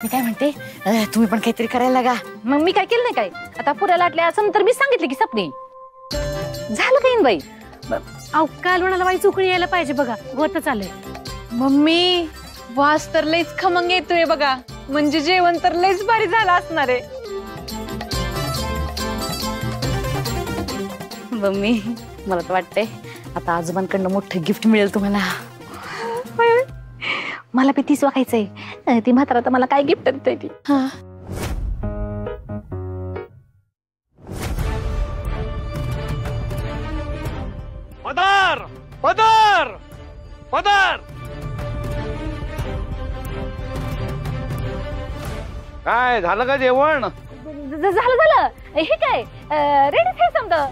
मी काय म्हणते, तुम्ही पण काहीतरी करायला लागा. मग मी काय केलं नाही काय? आता पुऱ्या लाटल्या असं तर मी सांगितलं की सपनी झालं काही बाई. अहो कालवणाला बाई चुकळी यायला पाहिजे बघा, होत चाललंय. मम्मी वास तर लईच खमंग येतोय बघा, म्हणजे जेवण तर लईच भारी झालं असणार आहे. मम्मी मला तर वाटतंय आता आजोबांकडनं मोठं गिफ्ट मिळेल तुम्हाला. मला बी तीच वाकायचंय. ती म्हातारा तर मला काय गिफ्ट देते ती. पदार पदार पदार. काय झालं का जेवण? झालं झालं. हे काय रेडी आहे समजा.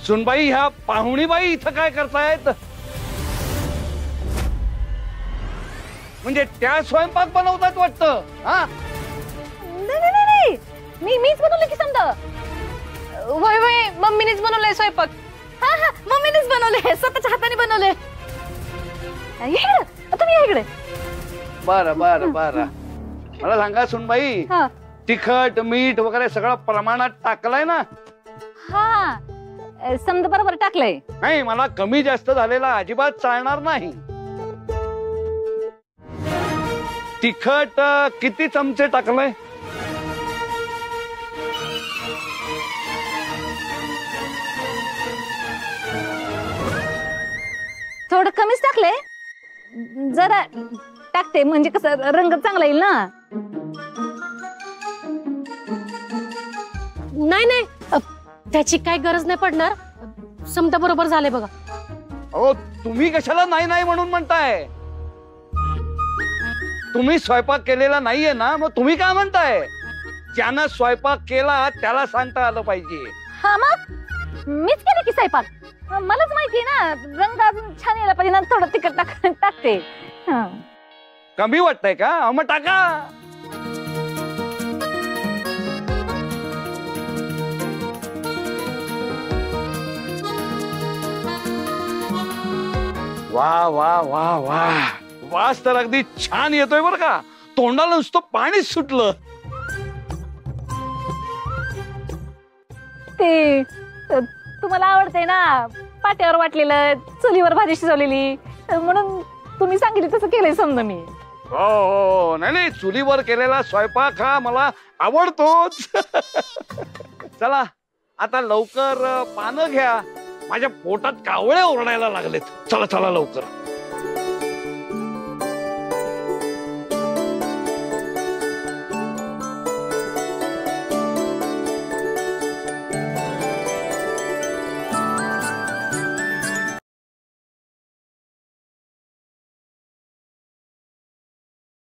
सुनबाई ह्या पाहुणीबाई इथं काय करतायत? म्हणजे त्या स्वयंपाक बनवतात वाटतं. हा नाही मीच बनवलं की समजा. वय वय मम्मीनेच बनवलाय स्वयंपाक. हा मम्मीनेच बनवले, स्वतःच्या हाताने बनवले. तुम्ही या इकडे. बरं बरं बरं. मला सांगा सुनबाई, हा तिखट मीठ वगैरे सगळं प्रमाणात टाकलंय ना? हा समजा बरोबर टाकलंय. नाही, मला कमी जास्त झालेला अजिबात चालणार नाही. तिखट किती चमचे टाकलंय? थोडं कमीच टाकलंय. जरा टाकते म्हणजे कसं रंग चांगला येईल ना. नाही त्याची काय गरज नाही पडणार, समजा बरोबर झाले बघा. अहो तुम्ही कशाला नाही नाही म्हणून म्हणताय? तुम्ही स्वयंपाक केलेला नाहीये ना, मग तुम्ही काय म्हणताय? ज्यानं स्वयंपाक केला त्याला सांगता आलं पाहिजे. हा मग मीच केलं की स्वयंपाक. मलाच माहितीये ना, रंग अजून छान यायला पाहिजे ना. थोडं तिखट टाकते. कमी वाटतंय का? मग टाका. वा वा वा वा, वास तर अगदी छान येतोय बरं का. तोंडाला नुसतं पाणीच सुटलं. ते तुम्हाला आवडते ना, पाट्यावर वाटलेलं, चुलीवर भाजी शिजवलेली, म्हणून तुम्ही सांगितलं तसं केलंय समजा मी. हो नाही, चुलीवर केलेला स्वयंपाक हा मला आवडतोच. चला आता लवकर पानं घ्या, माझ्या पोटात कावळे ओरडायला लागलेत. चला चला लवकर.